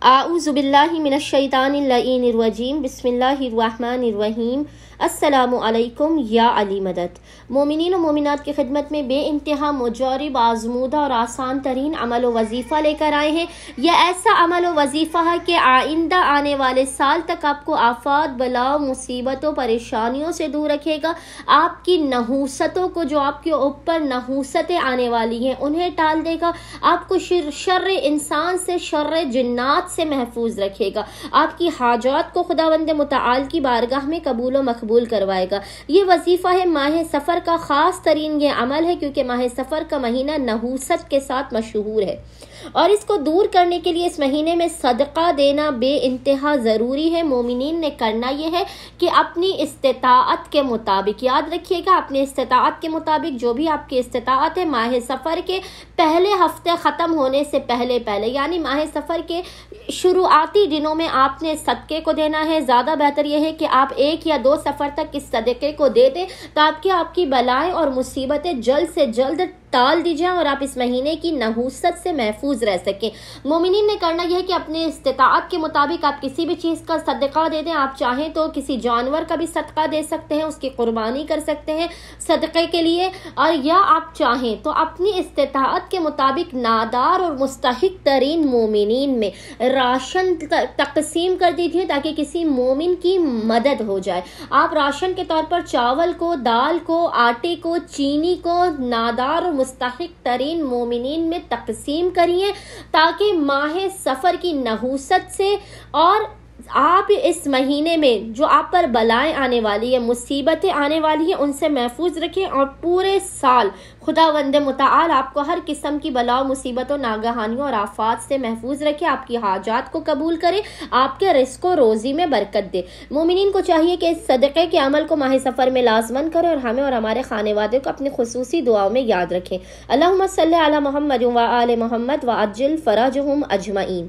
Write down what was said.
اعوذ باللہ من الشیطان اللعین الرجیم بسم اللہ الرحمن الرحیم السلام علیکم یا علی مدد۔ مومنین و مومنات کی خدمت میں بے انتہا مجرب آزمودہ اور آسان ترین عمل و وظیفہ لے کر آئے ہیں۔ یہ ایسا عمل و وظیفہ ہے کہ آئندہ آنے والے سال تک آپ کو آفات، بلاؤ، مصیبتوں، پریشانیوں سے دور رکھے گا۔ آپ کی نحوستوں کو، جو آپ کے اوپر نحوستیں آنے والی ہیں، انہیں ٹال دے گا۔ آپ کو شر انسان سے، شر جنات سے محفوظ رکھے گا۔ آپ کی حاجات کو خداوند متعال کی بارگاہ میں قبول و مقبول کروائے گا۔ یہ وظیفہ ہے ماہ سفر کا خاص ترین یہ عمل ہے، کیونکہ ماہ سفر کا مہینہ نحوست کے ساتھ مشہور ہے، اور اس کو دور کرنے کے لیے اس مہینے میں صدقہ دینا بے انتہا ضروری ہے۔ مومنین نے کرنا یہ ہے کہ اپنی استطاعت کے مطابق، یاد رکھیے گا، اپنی استطاعت کے مطابق جو بھی آپ کی استطاعت ہے، ماہ سفر کے پہلے ہفتے ختم ہونے سے پہلے یعنی ماہ سفر کے شروعاتی دنوں میں آپ نے صدقے کو دینا ہے۔ زیادہ بہتر یہ ہے کہ آپ 1 یا 2 سفر تک اس صدقے کو دے دیں، تاکہ آپ کی بلائیں اور مصیبتیں جلد سے جلد ٹال دی جائیں اور آپ اس مہینے کی نحوست سے محفوظ رہ سکیں۔ مومنین نے کرنا یہ ہے کہ اپنے استطاعت کے مطابق آپ کسی بھی چیز کا صدقہ دے دیں۔ آپ چاہیں تو کسی جانور کا بھی صدقہ دے سکتے ہیں، اس کی قربانی کر سکتے ہیں صدقے کے لیے، اور یا آپ چاہیں تو اپنی استطاعت کے مطابق نادار اور مستحق ترین مومنین میں راشن تقسیم کر دیجیے، تاکہ کسی مومن کی مدد ہو جائے۔ آپ راشن کے طور پر چاول کو، دال کو، آٹے کو، چینی کو نادار اور مستحق ترین مومنین میں تقسیم کریے، تاکہ ماہ سفر کی نحوست سے اور آپ اس مہینے میں جو آپ پر بلائیں آنے والی ہیں، مصیبتیں آنے والی ہیں، ان سے محفوظ رکھیں، اور پورے سال خداوند متعال آپ کو ہر قسم کی بلاؤ، مصیبتوں، ناگہانیوں اور آفات سے محفوظ رکھے، آپ کی حاجات کو قبول کرے، آپ کے رزق و روزی میں برکت دے۔ مومنین کو چاہیے کہ اس صدقے کے عمل کو ماہ سفر میں لازمن کرے، اور ہمیں اور ہمارے خانے وادے کو اپنی خصوصی دعاؤں میں یاد رکھیں۔ اللہم صلی علی محمد و آل محمد وعجل فرجہم اجمعین۔